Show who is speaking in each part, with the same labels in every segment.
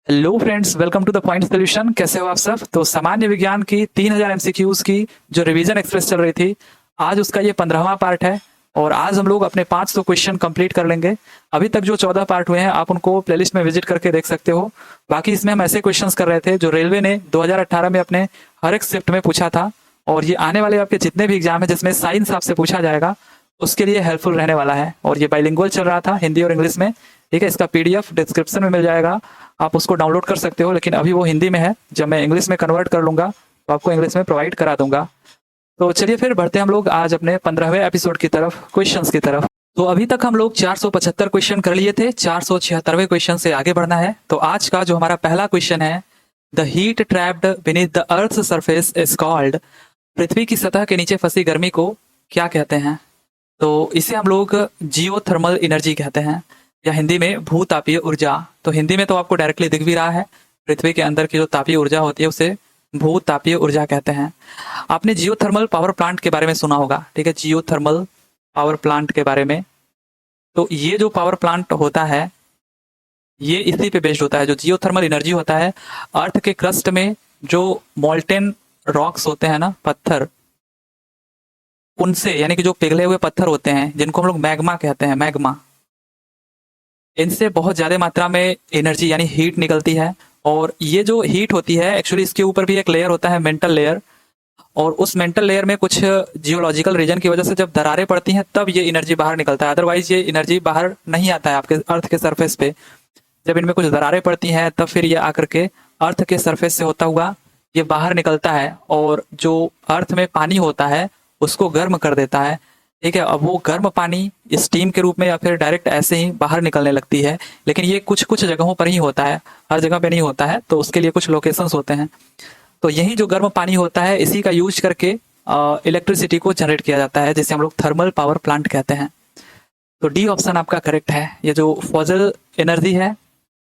Speaker 1: Hello friends, welcome to the point solution. कैसे हो आप सब? तो सामान्य विज्ञान की 3000 एमसीक्यूज की जो रिवीजन एक्सप्रेस चल रही थी, आज उसका ये 15वां पार्ट है और आज हम लोग अपने 500 क्वेश्चन कंप्लीट कर लेंगे। अभी तक जो 14 पार्ट हुए हैं आप उनको प्लेलिस्ट में विजिट करके देख सकते हो। बाकी इसमें हम ऐसे क्वेश्चंस कर रहे थे जो रेलवे ने 2018 में अपने हर एक शिफ्ट में पूछा था, और ये आने वाले आपके जितने भी एग्जाम है जिसमें साइंस आपसे पूछा जाएगा उसके लिए हेल्पफुल रहने वाला है। और ये बाइलिंगुअल चल रहा था, हिंदी और इंग्लिश में। ठीक है, इसका पीडीएफ डिस्क्रिप्शन में मिल जाएगा, आप उसको डाउनलोड कर सकते हो। लेकिन अभी वो हिंदी में है, जब मैं इंग्लिश में कन्वर्ट कर लूंगा तो आपको इंग्लिश में प्रोवाइड करा दूंगा। तो चलिए फिर बढ़ते हैं हम लोग आज अपने 15वें एपिसोड की तरफ, क्वेश्चंस की तरफ। तो अभी तक हम लोग 475 क्वेश्चन कर लिए थे, 476वें क्वेश्चन से आगे बढ़ना है। तो आज का जो हमारा पहला क्वेश्चन है, the heat trapped beneath the earth surface is called. पृथ्वी की सतह के नीचे फंसी गर्मी को क्या कहते हैं? तो इसे हम लोग जियोथर्मल एनर्जी कहते हैं, या हिंदी में भूतापीय ऊर्जा। तो हिंदी में तो आपको डायरेक्टली दिख भी रहा है, पृथ्वी के अंदर की जो तापीय ऊर्जा होती है उसे भूतापीय ऊर्जा कहते हैं। आपने जियोथर्मल पावर प्लांट के बारे में सुना होगा, ठीक है, जियोथर्मल पावर प्लांट के बारे में। तो ये जो पावर प्लांट होता है ये इसी पे बेस्ड होता है। जो जियोथर्मल एनर्जी होता है, अर्थ के क्रस्ट में जो मोल्टेन रॉक्स होते हैं ना, पत्थर, उनसे, यानी कि जो पिघले हुए पत्थर होते हैं जिनको हम लोग मैग्मा कहते हैं, मैग्मा, इनसे बहुत ज्यादा मात्रा में एनर्जी यानी हीट निकलती है। और ये जो हीट होती है एक्चुअली इसके ऊपर भी एक लेयर होता है, मेंटल लेयर, और उस मेंटल लेयर में कुछ जियोलॉजिकल रीजन की वजह से जब दरारें पड़ती हैं तब ये एनर्जी बाहर निकलता है। अदरवाइज ये एनर्जी बाहर नहीं आता है आपके अर्थ के सरफेस पे। जब इनमें कुछ दरारें पड़ती हैं तब फिर ये आकर के अर्थ के सरफेस से होता हुआ ये बाहर निकलता है, और जो अर्थ में पानी होता है उसको गर्म कर देता है। ठीक है, अब वो गर्म पानी स्टीम के रूप में या फिर डायरेक्ट ऐसे ही बाहर निकलने लगती है। लेकिन ये कुछ कुछ जगहों पर ही होता है, हर जगह पे नहीं होता है, तो उसके लिए कुछ लोकेशंस होते हैं। तो यही जो गर्म पानी होता है इसी का यूज करके इलेक्ट्रिसिटी को जनरेट किया जाता है, जिसे हम लोग थर्मल पावर प्लांट कहते हैं। तो डी ऑप्शन आपका करेक्ट है। ये जो फॉसिल एनर्जी है,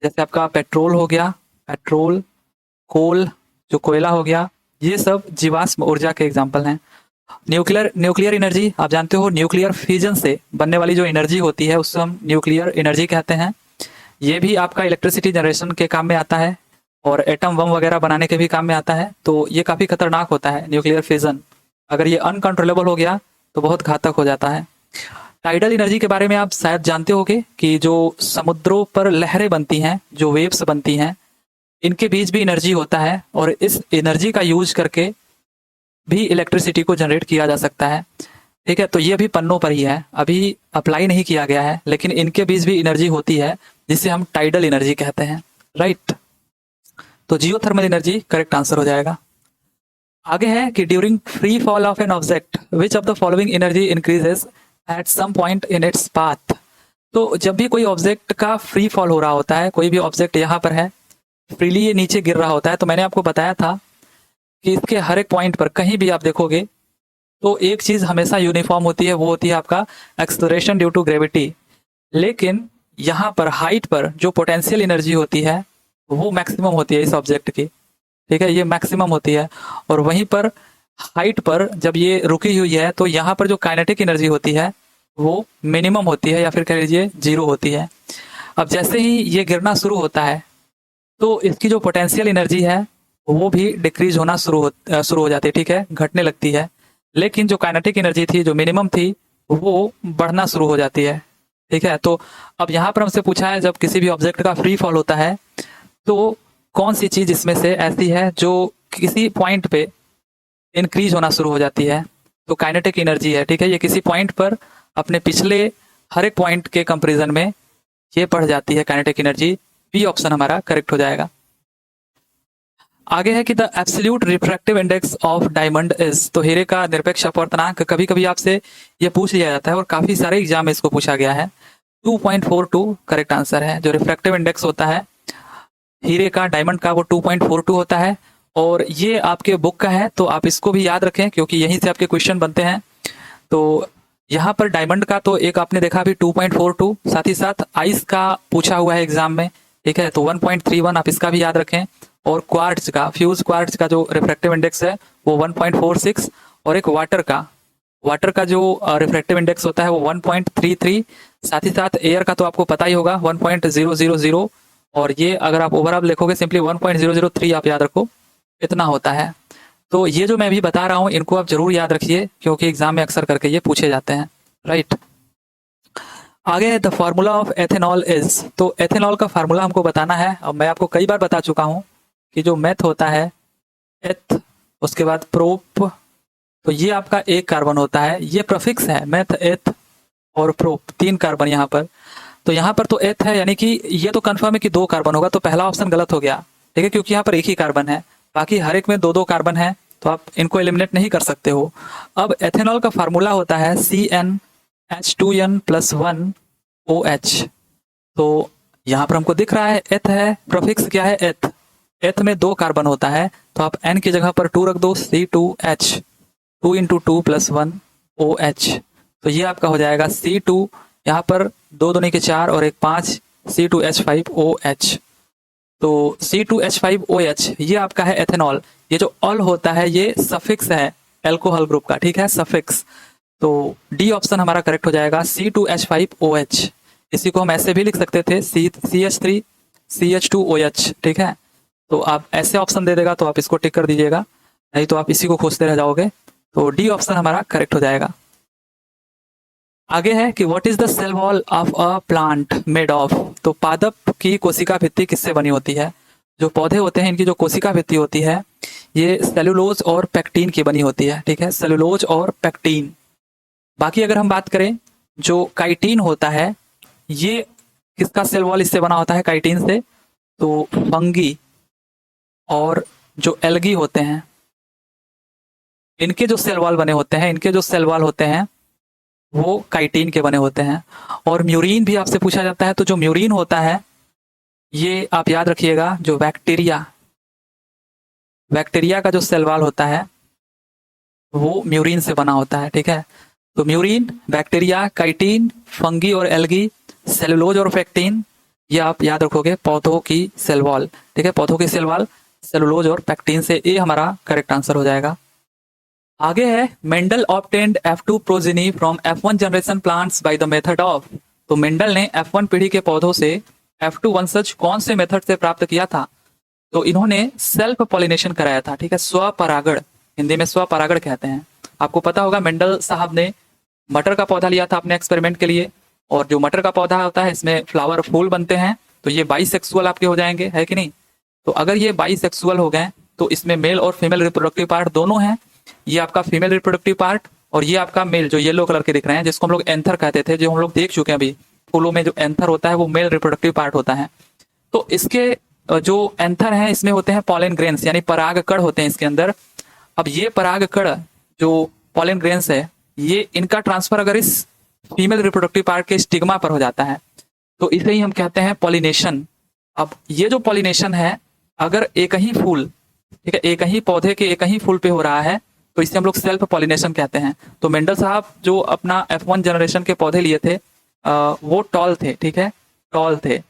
Speaker 1: जैसे आपका पेट्रोल हो गया, पेट्रोल, कोल, जो कोयला हो गया, ये सब जीवाश्म ऊर्जा के एग्जाम्पल हैं। न्यूक्लियर एनर्जी आप जानते हो, न्यूक्लियर फ्यूजन से बनने वाली जो एनर्जी होती है उसको हम न्यूक्लियर एनर्जी कहते हैं। ये भी आपका इलेक्ट्रिसिटी जनरेशन के काम में आता है और एटम बम वगैरह बनाने के भी काम में आता है। तो ये काफी खतरनाक होता है न्यूक्लियर फ्यूजन, अगर ये अनकंट्रोलेबल हो गया तो बहुत घातक हो जाता है। टाइडल एनर्जी के बारे में आप शायद जानते होंगे कि जो समुद्रों पर लहरें बनती हैं, जो वेव्स बनती हैं, इनके बीच भी एनर्जी होता है, और इस एनर्जी का यूज करके भी इलेक्ट्रिसिटी को जनरेट किया जा सकता है। ठीक है, तो ये अभी पन्नों पर ही है, अभी अप्लाई नहीं किया गया है, लेकिन इनके बीच भी एनर्जी होती है जिसे हम टाइडल एनर्जी कहते हैं। राइट, तो जियोथर्मल एनर्जी करेक्ट आंसर हो जाएगा। आगे है कि during free fall of an object which of the following energy increases at some point in its path. तो जब भी कोई ऑब्जेक्ट का फ्री फॉल हो रहा होता है, कोई भी ऑब्जेक्ट यहाँ पर है, फ्रीली ये नीचे गिर रहा होता है, तो मैंने आपको बताया था कि इसके हर एक पॉइंट पर कहीं भी आप देखोगे तो एक चीज हमेशा यूनिफॉर्म होती है, वो होती है आपका एक्सलरेशन ड्यू टू ग्रेविटी। लेकिन यहाँ पर हाइट पर जो पोटेंशियल एनर्जी होती है वो मैक्सिमम होती है इस ऑब्जेक्ट की। ठीक है, ये मैक्सिमम होती है, और वहीं पर हाइट पर जब ये रुकी हुई है तो यहाँ पर जो काइनेटिक एनर्जी होती है वो मिनिमम होती है, या फिर कह लीजिए जीरो होती है। अब जैसे ही ये गिरना शुरू होता है तो इसकी जो पोटेंशियल एनर्जी है वो भी डिक्रीज होना शुरू हो जाती है। ठीक है, घटने लगती है। लेकिन जो काइनेटिक एनर्जी थी, जो मिनिमम थी, वो बढ़ना शुरू हो जाती है। ठीक है, तो अब यहाँ पर हमसे पूछा है जब किसी भी ऑब्जेक्ट का फ्री फॉल होता है तो कौन सी चीज इसमें से ऐसी है जो किसी पॉइंट पे इंक्रीज होना शुरू हो जाती है? तो काइनेटिक एनर्जी है। ठीक है, ये किसी पॉइंट पर अपने पिछले हर एक पॉइंट के कंपेरिजन में ये बढ़ जाती है काइनेटिक एनर्जी। बी ऑप्शन हमारा करेक्ट हो जाएगा। आगे है कि the absolute refractive index of diamond is. तो हीरे का निरपेक्ष अपवर्तनांक कभी कभी आपसे ये पूछ लिया जाता है और काफी सारे एग्जाम में इसको पूछा गया है। 2.42 करेक्ट आंसर है। जो रिफ्रैक्टिव इंडेक्स होता है हीरे का, डायमंड का, वो 2.42 होता है, और ये आपके बुक का है तो आप इसको भी याद रखें क्योंकि यहीं से आपके क्वेश्चन बनते हैं। तो यहाँ पर डायमंड का तो एक आपने देखा अभी 2.42, साथ ही साथ आइस का पूछा हुआ है एग्जाम में। ठीक है, तो 1.31 आप इसका भी याद रखें, और क्वार्ट्ज का, फ्यूज क्वार्ट्ज का जो रिफ्रैक्टिव इंडेक्स है वो 1.46, और एक वाटर का जो रिफ्रैक्टिव इंडेक्स होता है वो 1.33। साथ ही साथ एयर का तो आपको पता ही होगा 1.000, और ये अगर आप ओवरऑल लिखोगे सिंपली 1.003 आप याद रखो, इतना होता है। तो ये जो मैं अभी बता रहा हूँ इनको आप जरूर याद रखिए, क्योंकि एग्जाम में अक्सर करके ये पूछे जाते हैं, राइट। आगे है the formula of ethanol is. तो एथेनॉल का फार्मूला हमको बताना है। अब मैं आपको कई बार बता चुका हूँ कि जो मेथ होता है एथ, उसके बाद प्रोप, तो ये आपका एक कार्बन होता है, ये प्रफिक्स है, मेथ एथ और प्रोप, 3 कार्बन यहाँ पर। तो यहाँ पर तो एथ है, यानी कि ये तो कंफर्म है कि 2 कार्बन होगा, तो पहला ऑप्शन गलत हो गया, ठीक है, क्योंकि यहाँ पर एक ही कार्बन है, बाकी हर एक में 2-2 कार्बन है, तो आप इनको एलिमिनेट नहीं कर सकते हो। अब एथेनॉल का फार्मूला होता है CnH2n+1OH। तो यहाँ पर हमको दिख रहा है एथ है, प्रोफिक्स क्या है एथ, एथ में 2 कार्बन होता है, तो आप n की जगह पर 2 रख दो, C2H, 2 × 2 + 1 OH। तो ये आपका हो जाएगा C2, यहाँ पर 2 दूनी के 4 और 1 5, C2H5OH। तो C2H5OH ये आपका है एथेनॉल। ये जो ऑल होता है ये सफिक्स है एल्कोहल ग्रुप का, ठीक है, सफिक्स। तो डी ऑप्शन हमारा करेक्ट हो जाएगा, C2H5OH। इसी को हम ऐसे भी लिख सकते थे, CH3 CH2OH, ठीक है। तो आप ऐसे ऑप्शन दे देगा तो आप इसको टिक कर दीजिएगा, नहीं तो आप इसी को खोजते रह जाओगे। तो डी ऑप्शन हमारा करेक्ट हो जाएगा। आगे है कि what is the cell wall of a plant made of. तो पादप की कोशिका भित्ति किससे बनी होती है। जो पौधे होते हैं इनकी जो कोशिका भित्ति होती है ये सेलुलोज और पेक्टिन की बनी होती है, ठीक है, सेलुलोज और पेक्टिन। बाकी अगर हम बात करें जो काइटिन होता है ये किसका सेल वॉल इससे बना होता है, काइटिन से, तो फंगी और जो एल्गी होते हैं इनके जो सेल वॉल बने होते हैं, इनके जो सेल वॉल होते हैं वो काइटिन के बने होते हैं। और म्यूरिन भी आपसे पूछा जाता है, तो जो म्यूरिन होता है ये आप याद रखिएगा, जो बैक्टीरिया का जो सेल वॉल होता है वो म्यूरिन से बना होता है, ठीक है। तो म्यूरिन, बैक्टीरिया, काइटिन, फंगी और एल्गी, सेलुलोज और पेक्टिन, ये आप याद रखोगे पौधों की सेल वॉल, ठीक है, पौधों की सेल वॉल सेलुलोज और पेक्टिन से, ये हमारा करेक्ट आंसर हो जाएगा। आगे है Mendel obtained F2 progeny from F1 generation plants by the method of. तो मेंडल ने F1 पीढ़ी के पौधों से F2 वंशज कौन से मेथड से प्राप्त किया था। तो इन्होंने सेल्फ पॉलिनेशन कराया था, ठीक है, स्वपरागण, हिंदी में स्वपरागण कहते हैं। आपको पता होगा मेंडल साहब ने मटर का पौधा लिया था अपने एक्सपेरिमेंट के लिए, और जो मटर का पौधा होता है इसमें फ्लावर फूल बनते हैं, तो ये बाइसेक्सुअल आपके हो जाएंगे, है कि नहीं। तो अगर ये बाइसेक्सुअल हो गए तो इसमें मेल और फीमेल रिप्रोडक्टिव पार्ट दोनों हैं। ये आपका फीमेल रिप्रोडक्टिव पार्ट और ये आपका मेल, जो येलो कलर के दिख रहे हैं जिसको हम लोग एंथर कहते थे, जो हम लोग देख चुके हैं अभी, फूलों में जो एंथर होता है वो मेल रिप्रोडक्टिव पार्ट होता है। तो इसके जो एंथर हैं इसमें होते हैं पॉलन ग्रेन्स, यानी पराग कण होते हैं इसके अंदर। अब ये पराग कण जो पॉलन ग्रेन्स है ये इनका ट्रांसफर अगर इस फीमेल रिप्रोडक्टिव पार्ट के स्टिग्मा पर हो जाता है तो इसे ही हम कहते हैं पॉलिनेशन। अब ये जो पॉलिनेशन है अगर एक ही फूल, ठीक है, एक ही पौधे के एक ही फूल पे हो रहा है तो इसे हम लोग सेल्फ पॉलिनेशन कहते हैं। तो मेंडल साहब जो अपना F1 जनरेशन के पौधे लिए थे वो टॉल थे, ठीक है, टॉल थे,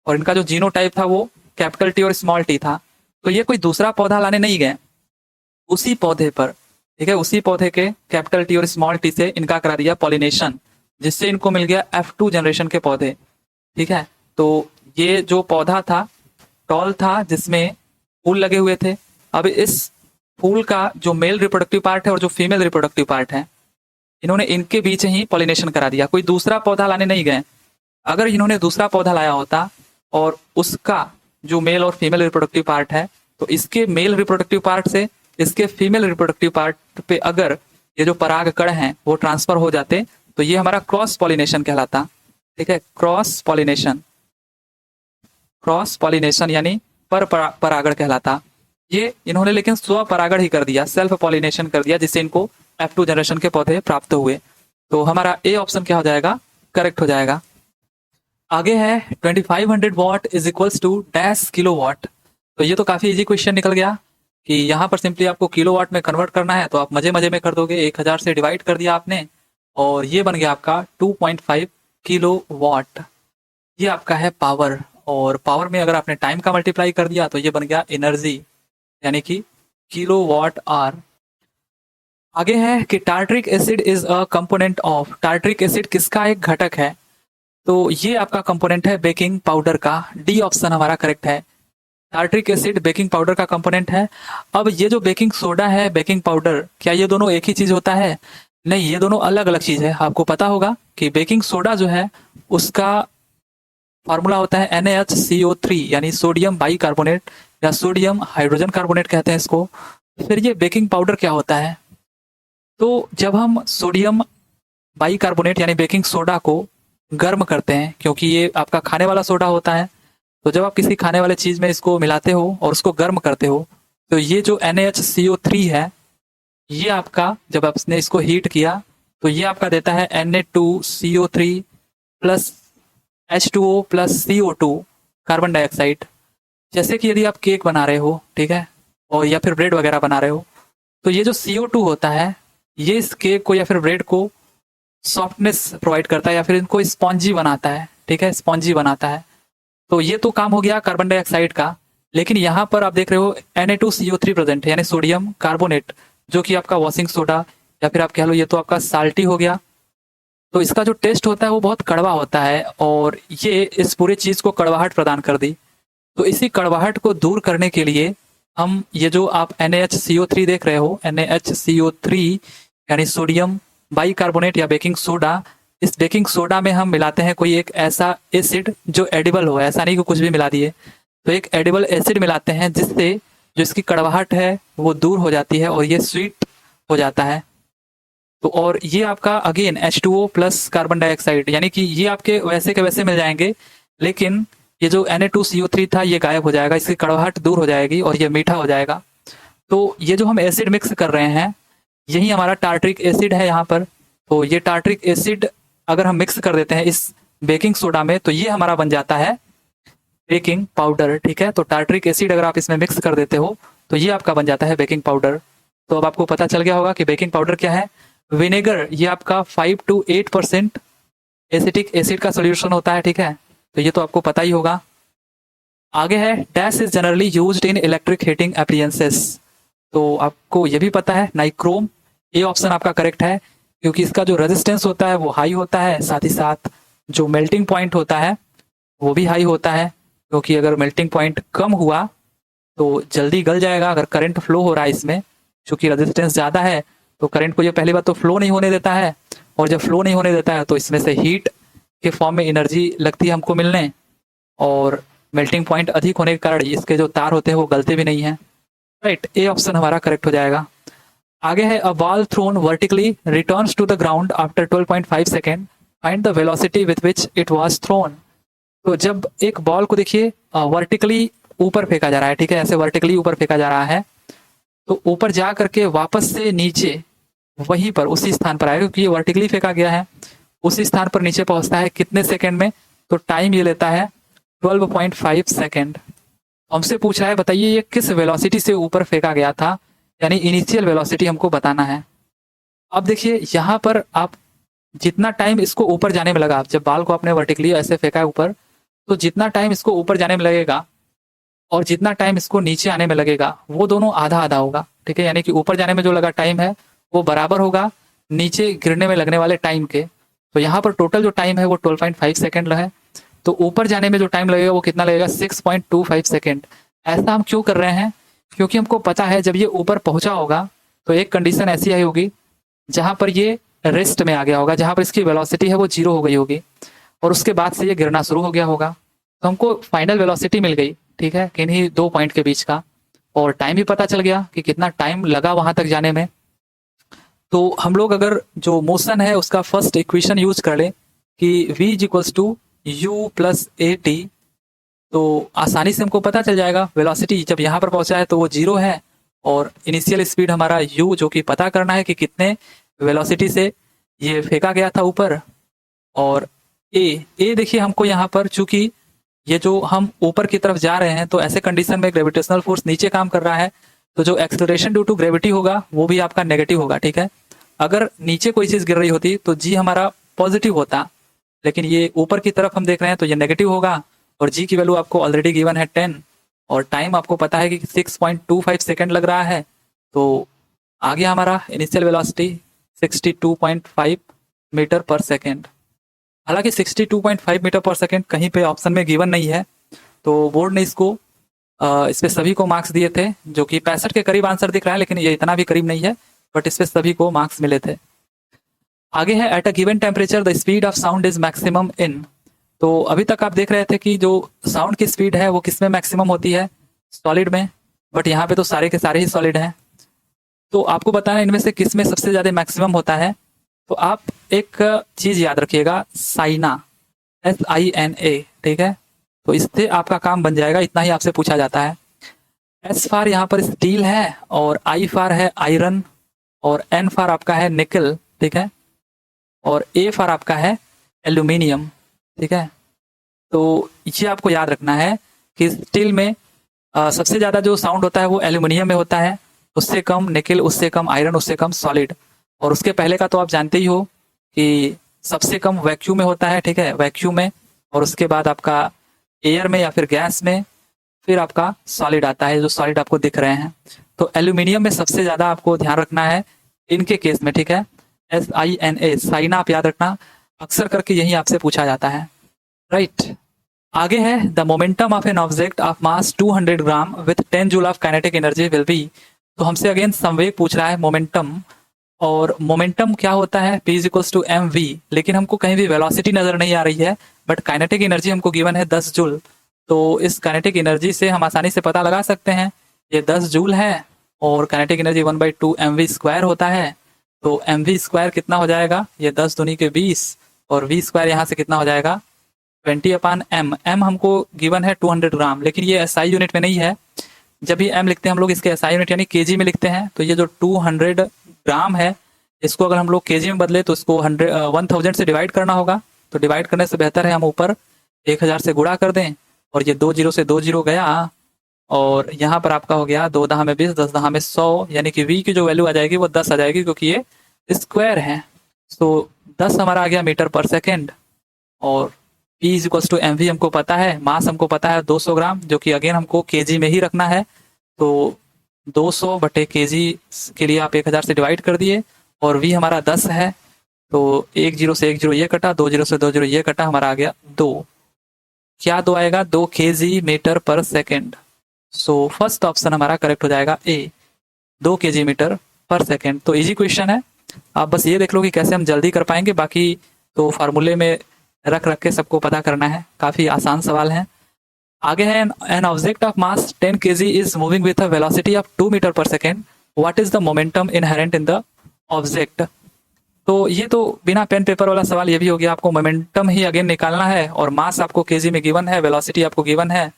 Speaker 1: और इनका जो जीनोटाइप था वो कैपिटल टी और स्मॉल टी था। तो ये कोई दूसरा पौधा लाने नहीं गए, उसी पौधे पर, ठीक है, उसी पौधे के कैपिटल टी और स्मॉल टी से इनका करा दिया पॉलिनेशन, जिससे इनको मिल गया F2 जनरेशन के पौधे, ठीक है। तो ये जो पौधा था टॉल था जिसमें फूल लगे हुए थे। अब इस फूल का जो मेल रिप्रोडक्टिव पार्ट है और जो फीमेल रिप्रोडक्टिव पार्ट है इन्होंने इनके बीच ही पॉलिनेशन करा दिया, कोई दूसरा पौधा लाने नहीं गए। अगर इन्होंने दूसरा पौधा लाया होता और उसका जो मेल और फीमेल रिप्रोडक्टिव पार्ट है तो इसके मेल रिप्रोडक्टिव पार्ट से इसके फीमेल रिप्रोडक्टिव पार्ट पे अगर ये जो पराग कण हैं वो ट्रांसफर हो जाते तो ये हमारा क्रॉस पॉलिनेशन कहलाता, ठीक है, क्रॉस पॉलिनेशन यानी परागण कहलाता। ये इन्होंने लेकिन स्वपरागण ही कर दिया, सेल्फ पॉलिनेशन कर दिया, जिससे इनको F2 जनरेशन के पौधे प्राप्त हुए। तो हमारा ए ऑप्शन क्या हो जाएगा, करेक्ट हो जाएगा। आगे है 2500 watt is equals to dash kilowatt. तो ये तो काफी इजी क्वेश्चन निकल गया कि यहाँ पर सिंपली आपको किलोवाट में कन्वर्ट करना है, तो आप मजे मजे में कर दोगे, 1000 से डिवाइड कर दिया आपने और ये बन गया आपका 2.5 किलोवाट। ये आपका है पावर, और पावर में अगर आपने टाइम का मल्टीप्लाई कर दिया तो ये बन गया एनर्जी, यानी कि किलोवाट आवर। आगे है कि tartaric acid is a component of. Tartaric acid किसका एक घटक है। तो ये आपका कंपोनेंट है बेकिंग पाउडर का, डी ऑप्शन हमारा करेक्ट है। टार्ट्रिक एसिड बेकिंग पाउडर का कंपोनेंट है। अब ये जो बेकिंग सोडा है, बेकिंग पाउडर, क्या ये दोनों एक ही चीज होता है? नहीं, ये दोनों अलग अलग चीज है। आपको पता होगा कि बेकिंग सोडा जो है उसका फॉर्मूला होता है NaHCO3 यानी सोडियम बाई कार्बोनेट या सोडियम हाइड्रोजन कार्बोनेट कहते हैं इसको। फिर ये बेकिंग पाउडर क्या होता है? तो जब हम सोडियम बाई कार्बोनेट यानी बेकिंग सोडा को गर्म करते हैं, क्योंकि ये आपका खाने वाला सोडा होता है, तो जब आप किसी खाने वाले चीज में इसको मिलाते हो और उसको गर्म करते हो, तो ये जो NaHCO3 है, ये आपका जब आपने इसको हीट किया तो ये आपका देता है Na2CO3 plus H2O plus CO2 carbon dioxide. जैसे कि यदि आप केक बना रहे हो, ठीक है, और या फिर ब्रेड वगैरह बना रहे हो, तो ये जो CO2 होता है ये इस केक को या फिर ब्रेड को सॉफ्टनेस प्रोवाइड करता है या फिर इनको स्पॉन्जी बनाता है, ठीक है, स्पॉन्जी बनाता है। तो ये तो काम हो गया कार्बन डाइऑक्साइड का। लेकिन यहाँ पर आप देख रहे हो Na2CO3 प्रेजेंट है यानी सोडियम कार्बोनेट, जो कि आपका वॉशिंग सोडा या फिर आप कह लो ये तो आपका साल्टी हो गया। तो इसका जो टेस्ट होता है वो बहुत कड़वा होता है और ये इस पूरे चीज को कड़वाहट प्रदान कर दी। तो इसी कड़वाहट को दूर करने के लिए हम ये जो आप NaHCO3 देख रहे हो, NaHCO3 यानी सोडियम बाई कार्बोनेट या बेकिंग सोडा, इस बेकिंग सोडा में हम मिलाते हैं कोई एक ऐसा एसिड जो एडिबल हो, ऐसा नहीं कि कुछ भी मिला दिए। तो एक एडिबल एसिड मिलाते हैं जिससे जो इसकी कड़वाहट है वो दूर हो जाती है और ये स्वीट हो जाता है। तो और ये आपका again H2O plus carbon dioxide, यानी कि ये आपके वैसे के वैसे मिल जाएंगे, लेकिन ये जो Na2CO3 था ये गायब हो जाएगा, इसकी कड़वाहट दूर हो जाएगी और ये मीठा हो जाएगा। तो ये जो हम एसिड मिक्स कर रहे हैं यही हमारा टार्ट्रिक एसिड है यहाँ पर। तो ये टार्ट्रिक एसिड अगर हम मिक्स कर देते हैं इस बेकिंग सोडा में तो ये हमारा बन जाता है बेकिंग पाउडर, ठीक है। तो टार्ट्रिक एसिड अगर आप इसमें मिक्स कर देते हो तो ये आपका बन जाता है बेकिंग पाउडर। तो अब आपको पता चल गया होगा कि बेकिंग पाउडर क्या है। विनेगर ये आपका 5 to 8% एसिटिक एसिड का सोल्यूशन होता है, ठीक है, तो ये तो आपको पता ही होगा। आगे है dash is generally used in electric heating appliances. तो आपको ये भी पता है नाइक्रोम, ये ऑप्शन आपका करेक्ट है, क्योंकि इसका जो रेजिस्टेंस होता है वो हाई होता है, साथ ही साथ जो मेल्टिंग पॉइंट होता है वो भी हाई होता है, क्योंकि अगर मेल्टिंग पॉइंट कम हुआ तो जल्दी गल जाएगा। अगर करंट फ्लो हो रहा है इसमें, चूंकि रेजिस्टेंस ज़्यादा है तो करंट को ये पहली बात तो फ्लो नहीं होने देता है, और जब फ्लो नहीं होने देता है तो इसमें से हीट के फॉर्म में एनर्जी लगती है हमको मिलने, और मेल्टिंग पॉइंट अधिक होने के कारण इसके जो तार होते हैं वो गलते भी नहीं है। राइट, ए ऑप्शन हमारा करेक्ट हो जाएगा। आगे है a ball thrown vertically returns to the ground after 12.5 second, find the velocity with which it was thrown. तो जब एक बॉल को देखिए वर्टिकली ऊपर फेंका जा रहा है, ठीक है, ऐसे वर्टिकली ऊपर फेंका जा रहा है, तो ऊपर जा करके वापस से नीचे वहीं पर उसी स्थान पर आएगा, क्योंकि ये वर्टिकली फेंका गया है, उसी स्थान पर नीचे पहुंचता है कितने सेकंड में? तो टाइम ये लेता है 12.5 सेकंड। हमसे पूछ रहा है बताइए ये किस वेलोसिटी से ऊपर फेंका गया था, यानी इनिशियल वेलोसिटी हमको बताना है। अब देखिए यहाँ पर आप जितना टाइम इसको ऊपर जाने में लगा, जब बाल को आपने वर्टिकली ऐसे फेंका है ऊपर, तो जितना टाइम इसको ऊपर जाने में लगेगा और जितना टाइम इसको नीचे आने में लगेगा वो दोनों आधा आधा होगा, ठीक है, यानी कि ऊपर जाने में जो लगा टाइम है वो बराबर होगा नीचे गिरने में लगने वाले टाइम के। तो यहाँ पर टोटल जो टाइम है वो 12.5 सेकेंड है, तो ऊपर जाने में जो टाइम लगेगा वो कितना लगेगा? 6.25 सेकेंड। ऐसा हम क्यों कर रहे हैं? क्योंकि हमको पता है जब ये ऊपर पहुंचा होगा तो एक कंडीशन ऐसी आई होगी जहां पर ये रेस्ट में आ गया होगा, जहां पर इसकी वेलोसिटी है वो 0 हो गई होगी, और उसके बाद से ये गिरना शुरू हो गया होगा। तो हमको फाइनल वेलोसिटी मिल गई, ठीक है, किन्हीं दो पॉइंट के बीच का, और टाइम भी पता चल गया कि कितना टाइम लगा वहां तक जाने में। तो हम लोग अगर जो मोशन है उसका फर्स्ट इक्वेशन यूज कर ले कि v equals to u plus a t, तो आसानी से हमको पता चल जाएगा वेलोसिटी जब यहाँ पर पहुंचा है तो वो 0 है, और इनिशियल स्पीड हमारा u जो कि पता करना है कि कितने वेलोसिटी से ये फेंका गया था ऊपर, और ए देखिए हमको यहाँ पर चूंकि ये जो हम ऊपर की तरफ जा रहे हैं तो ऐसे कंडीशन में ग्रेविटेशनल फोर्स नीचे काम कर रहा है, तो जो एक्सेलरेशन ड्यू टू ग्रेविटी होगा वो भी आपका नेगेटिव होगा, ठीक है। अगर नीचे कोई चीज गिर रही होती तो जी हमारा पॉजिटिव होता, लेकिन ये ऊपर की तरफ हम देख रहे हैं तो ये नेगेटिव होगा, और जी की वैल्यू आपको ऑलरेडी गिवन है 10, और टाइम आपको पता है कि 6.25 सेकेंड लग रहा है। तो आ गया हमारा initial velocity 62.5 metre per second. हालांकि 62.5 मीटर पर सेकेंड कहीं पे ऑप्शन में गिवन नहीं है, तो बोर्ड ने इसको इस पे सभी को मार्क्स दिए थे, जो कि 65 के करीब आंसर दिख रहा है, लेकिन ये इतना भी करीब नहीं है, बट इस पे सभी को मार्क्स मिले थे। आगे है at a given temperature the speed of sound is maximum in. तो अभी तक आप देख रहे थे कि जो साउंड की स्पीड है वो किस में मैक्सिमम होती है, सॉलिड में, बट यहाँ पे तो सारे के सारे ही सॉलिड हैं। तो आपको बताना इनमें से किस में सबसे ज्यादा मैक्सिमम होता है। तो आप एक चीज याद रखिएगा, साइना, SINA, ठीक है। तो इससे आपका काम बन जाएगा, इतना ही आपसे पूछा जाता है। S फॉर यहाँ पर स्टील है, और I फॉर है आयरन, और N फॉर आपका है निकल, ठीक है, और A फॉर आपका है एल्यूमिनियम, ठीक है। तो ये आपको याद रखना है कि स्टील में सबसे ज्यादा जो साउंड होता है वो एल्यूमिनियम में होता है, उससे कम निकल, उससे कम आयरन, उससे कम सॉलिड। और उसके पहले का तो आप जानते ही हो कि सबसे कम वैक्यूम में होता है, ठीक है, वैक्यूम में, और उसके बाद आपका एयर में या फिर गैस में, फिर आपका सॉलिड आता है, जो सॉलिड आपको दिख रहे हैं। तो एल्यूमिनियम में सबसे ज्यादा आपको ध्यान रखना है इनके केस में, ठीक है। SINA, साइना आप याद रखना, अक्सर करके यही आपसे पूछा जाता है, राइट। आगे है the momentum of an object of mass 200 gram with 10 joule of kinetic energy will be. तो हमसे अगेन संवेग पूछ रहा है, मोमेंटम, और मोमेंटम क्या होता है, P is equals to mv, लेकिन हमको कहीं भी वेलोसिटी नजर नहीं आ रही है, बट काइनेटिक एनर्जी हमको गिवन है 10 जूल। तो इस काइनेटिक एनर्जी से हम आसानी से पता लगा सकते हैं, ये 10 जूल है, और काइनेटिक एनर्जी 1/2 mv स्क्वायर होता है। तो mv स्क्वायर कितना हो जाएगा, ये 10 दूनी के 20, और v स्क्वायर यहाँ से कितना हो जाएगा 20/m। m हमको गिवन है 200 ग्राम, लेकिन ये SI यूनिट में नहीं है। जब भी m लिखते हैं हम लोग इसके SI यूनिट यानी kg में लिखते हैं। तो ये जो 200 ग्राम है, इसको अगर हम लोग kg में बदले तो इसको 1000 से डिवाइड करना होगा। तो डिवाइड करने से बेहतर है हम ऊपर 1000 से गुणा कर दें, और ये 2 जीरो से 2 जीरो गया, और यहाँ पर आपका हो गया 2 दहा में 20, 10 दहा में 100, यानी कि v की जो वैल्यू आ जाएगी वो 10 आ जाएगी, क्योंकि ये स्क्वायर है। तो 10 हमारा आ गया मीटर पर सेकेंड, और P is equals to mv हमको पता है, मास हमको पता है 200 ग्राम, जो कि अगेन हमको kg में ही रखना है। तो 200 बटे kg के लिए आप 1000 से डिवाइड कर दिए, और v हमारा 10 है। तो 1 जीरो से 1 जीरो ये कटा, 2 जीरो से 2 जीरो ये कटा, हमारा आ गया 2। क्या 2 आएगा, 2 kg metre per second. So first option हमारा करेक्ट हो जाएगा A, 2 kg metre per second. तो इजी क्वेश्चन है, आप बस ये देख लो कि कैसे हम जल्दी कर पाएंगे, बाकी तो फार्मूले में रख रख के सबको पता करना है, काफी आसान सवाल है। आगे है an object of mass 10 kg is moving with a velocity of 2 metre per second, what is the momentum inherent in the object. तो ये तो बिना पेन पेपर वाला सवाल ये भी हो गया, आपको मोमेंटम ही अगेन निकालना है, और मास आपको kg में गिवन है, वेलोसिटी आपको गिवन है,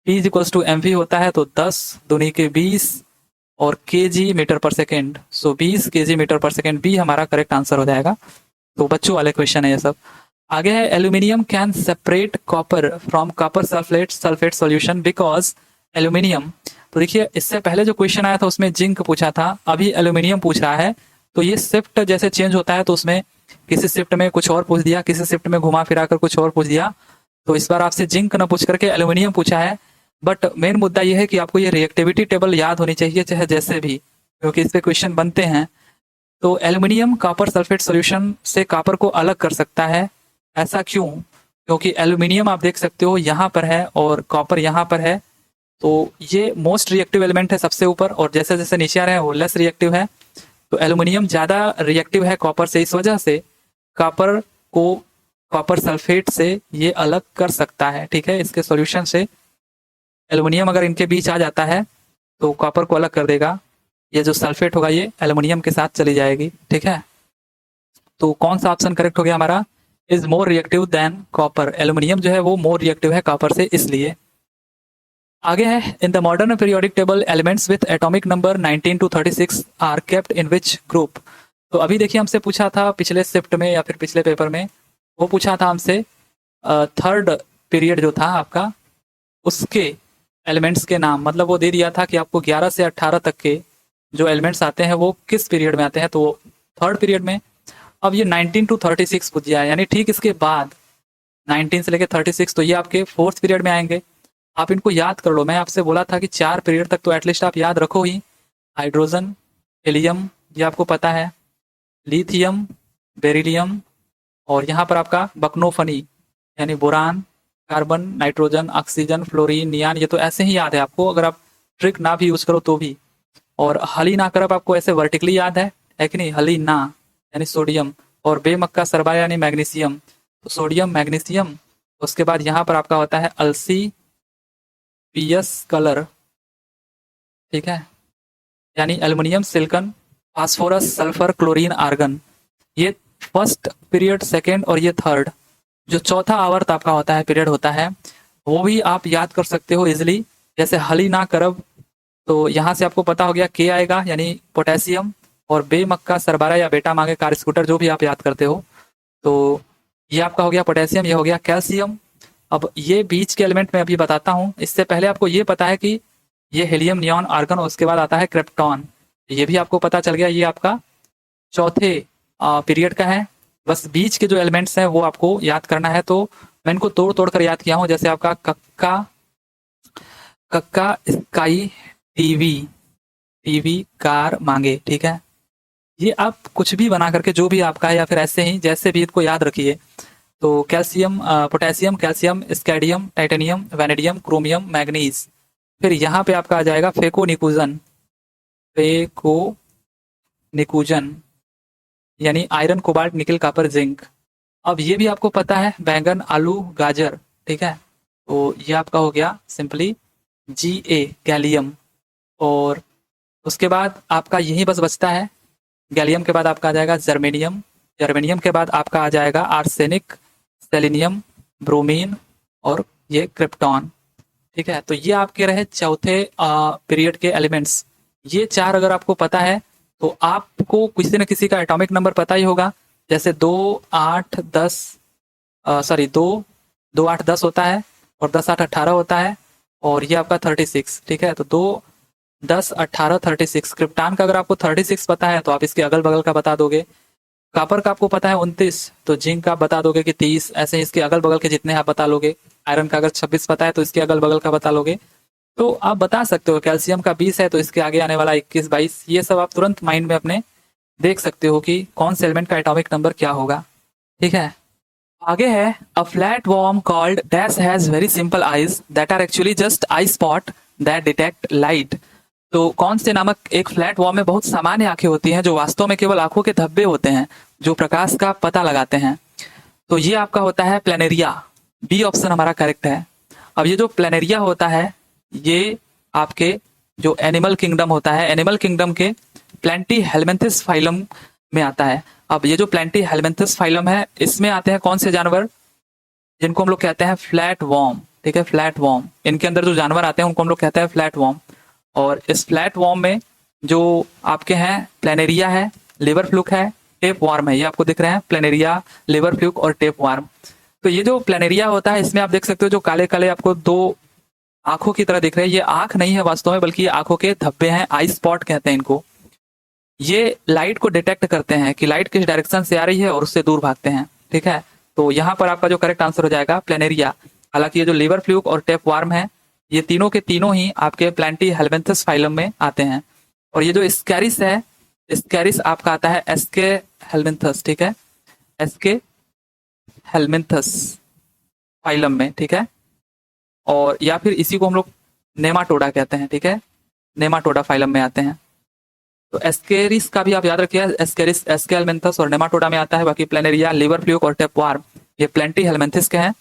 Speaker 1: P is equals to mv होता है। तो 10 दूनी के 20, और kg मीटर पर सेकेंड। सो 20 kg metre per second, B हमारा करेक्ट आंसर हो जाएगा। तो बच्चों वाले क्वेश्चन है ये सब। आगे है aluminium can separate copper from copper sulphate solution because aluminium. तो देखिए, इससे पहले जो क्वेश्चन आया था उसमें जिंक पूछा था, अभी एल्यूमिनियम पूछ रहा है। तो ये शिफ्ट जैसे चेंज होता है, तो उसमें किसी शिफ्ट में कुछ और पूछ दिया, किसी शिफ्ट में घुमा फिरा कर कुछ और पूछ दिया। तो इस बार आपसे जिंक न पूछ करके एल्यूमिनियम पूछा है। बट मेन मुद्दा यह है कि आपको ये रिएक्टिविटी टेबल याद होनी चाहिए, चाहे जैसे भी, क्योंकि इस पे क्वेश्चन बनते हैं। तो एल्यूमिनियम कॉपर सल्फेट सॉल्यूशन से कॉपर को अलग कर सकता है। ऐसा क्यों? क्योंकि एल्यूमिनियम आप देख सकते हो यहाँ पर है, और कॉपर यहाँ पर है। तो ये मोस्ट रिएक्टिव एलिमेंट है सबसे ऊपर, और जैसे जैसे नीचे आ रहे हैं वो लेस रिएक्टिव है। तो एल्यूमिनियम ज्यादा रिएक्टिव है कॉपर से, इस वजह से कॉपर को कॉपर सल्फेट से ये अलग कर सकता है, ठीक है। इसके सॉल्यूशन से एल्यूमिनियम अगर इनके बीच आ जाता है तो कॉपर को अलग कर देगा, ये जो सल्फेट होगा ये एल्यूमिनियम के साथ चली जाएगी, ठीक है। तो कौन सा ऑप्शन करेक्ट हो गया हमारा, is more reactive than copper. Aluminium जो है वो मोर रिएक्टिव है कॉपर से, इसलिए। आगे है in the modern periodic table elements with atomic number 19 to 36 are kept in which group. तो अभी देखिए, हमसे पूछा था पिछले शिफ्ट में या फिर पिछले पेपर में, वो पूछा था हमसे थर्ड पीरियड जो था आपका, उसके एलिमेंट्स के नाम, मतलब वो दे दिया था कि आपको 11 से 18 तक के जो एलिमेंट्स आते हैं वो किस पीरियड में आते हैं, तो थर्ड पीरियड में। अब ये 19 to 36 पूछ दिया है, यानी ठीक इसके बाद 19 से लेके 36, तो ये आपके फोर्थ पीरियड में आएंगे। आप इनको याद कर लो, मैं आपसे बोला था कि 4 पीरियड तक तो एटलीस्ट आप याद रखो ही। हाइड्रोजन, हीलियम, ये आपको पता है, लिथियम, बेरिलियम, और यहाँ पर आपका बकनोफनी यानी boron, carbon, nitrogen, oxygen, fluorine, neon, ये तो ऐसे ही याद है आपको, अगर आप ट्रिक ना भी यूज करो तो भी। और हलीनाकरब आपको ऐसे वर्टिकली याद है कि नहीं, हलीना यानी सोडियम, और बेमक्का सरबा यानी मैग्नीशियम, तो सोडियम मैग्नीशियम। उसके बाद यहाँ पर आपका होता है अलसी पीएस कलर, ठीक है, यानी aluminium, silicon, phosphorus, sulphur, chlorine, argon. ये फर्स्ट पीरियड, सेकेंड और ये थर्ड। जो चौथा आवर्त आपका होता है, पीरियड होता है, वो भी आप याद कर सकते हो इजिली। जैसे हली ना करब, तो यहाँ से आपको पता हो गया के आएगा यानी पोटेशियम, और बेमक्का सरबारा या बेटा मांगे कार स्कूटर, जो भी आप याद करते हो, तो ये आपका हो गया पोटेशियम, ये हो गया कैल्शियम। अब ये बीच के एलिमेंट में अभी बताता हूँ, इससे पहले आपको ये पता है कि ये हीलियम, नियॉन, आर्गन, और उसके बाद आता है क्रिप्टॉन। ये भी आपको पता चल गया, ये आपका चौथे पीरियड का है। बस बीच के जो एलिमेंट्स हैं वो आपको याद करना है, तो मैं इनको तोड़ तोड़ कर याद किया हूँ। जैसे आपका कक्का, कक्का स्काई, टीवी, टीवी कार मांगे, ठीक है। ये आप कुछ भी बना करके जो भी आपका है, या फिर ऐसे ही जैसे भी इसको याद रखिए। तो calcium, potassium, calcium, scandium, titanium, vanadium, chromium, manganese. फिर यहाँ पे आपका आ जाएगा फेको निकुजन, फेको निकुजन यानी आयरन, कोबाल्ट, निकल, कॉपर, जिंक। अब ये भी आपको पता है, बैंगन, आलू, गाजर, ठीक है। तो ये आपका हो गया सिंपली Ga, गैलियम। और उसके बाद आपका यही बस बचता है, गैलियम के बाद आपका आ जाएगा जर्मेनियम, जर्मेनियम के बाद आपका आ जाएगा आर्सेनिक, सेलेनियम, ब्रोमीन, और ये क्रिप्टॉन, ठीक है। तो ये आपके रहे चौथे पीरियड के एलिमेंट्स। ये चार अगर आपको पता है तो आपको किसी न किसी का एटॉमिक नंबर पता ही होगा। जैसे 2, 8, 10, सॉरी 2, 2, 8, 10 होता है, और 10, 8, 18 होता है, और ये आपका 36, ठीक है। तो 2, 10, 18, 36। क्रिप्टॉन का अगर आपको 36 पता है तो आप इसके अगल बगल का बता दोगे। कॉपर का आपको पता है 29, तो जिंक का आप बता दोगे कि 30, ऐसे ही इसके अगल बगल के जितने आप बता लोगे। आयरन का अगर 26 पता है तो इसके अगल बगल का बता लोगे। तो आप बता सकते हो, कैल्शियम का 20 है तो इसके आगे आने वाला 21, 22, ये सब आप तुरंत माइंड में अपने देख सकते हो कि कौन से एलिमेंट का एटॉमिक नंबर क्या होगा, ठीक है। आगे है a flatworm called dash has very simple eyes that are actually just eye spots that detect light. तो कौन से नामक एक फ्लैट वॉर्म में बहुत सामान्य आंखें होती हैं जो वास्तव में केवल आंखों के धब्बे होते हैं जो प्रकाश का पता लगाते हैं। तो ये आपका होता है प्लेनेरिया, बी ऑप्शन हमारा करेक्ट है। अब ये जो प्लेनेरिया होता है, ये आपके जो एनिमल किंगडम होता है, एनिमल किंगडम के प्लेंटी हेलमिंथिस फाइलम में आता है। अब ये जो प्लेंटी हेलमिंथिस फाइलम है, इसमें आते हैं कौन से जानवर, जिनको हम लोग कहते हैं फ्लैट वॉर्म, ठीक है, फ्लैट वॉर्म। इनके अंदर जो जानवर आते हैं उनको हम लोग कहते हैं फ्लैट वॉर्म। और इस फ्लैट वॉर्म में जो आपके हैं प्लेनेरिया है, लिवर फ्लूक है, टेप वार्म है, ये आपको दिख रहे हैं प्लेनेरिया, लिवर फ्लूक और टेप वार्म। तो ये जो प्लेनेरिया होता है, इसमें आप देख सकते हो जो काले काले आपको दो आंखों की तरह दिख रहे हैं, ये आंख नहीं है वास्तव में, बल्कि ये आंखों के धब्बे हैं, आई स्पॉट कहते हैं इनको। ये लाइट को डिटेक्ट करते हैं कि लाइट किस डायरेक्शन से आ रही है और उससे दूर भागते हैं, ठीक है। तो यहाँ पर आपका जो करेक्ट आंसर हो जाएगा प्लेनेरिया। हालांकि ये जो लिवर फ्लूक और टेप वार्म है, ये तीनों के तीनों ही आपके प्लेंटी हेलमिंथिस फाइलम में आते हैं। और ये जो स्कैरिस है, स्कैरिस आपका आता है एस्के हेलमिंथस, ठीक है, एस्के हेलमिंथस फाइलम में, ठीक है। और या फिर इसी को हम लोग नेमाटोडा कहते हैं, ठीक है, नेमाटोडा फाइलम में आते हैं। तो एस्केरिस का भी आप याद रखिए, एस्केरिस एस्के हेलमिंथस और नेमाटोडा में आता है। बाकी प्लेनेरिया, लिवर फ्लूक और टेप वार्म ये प्लेंटी हेलमिंथिस के हैं।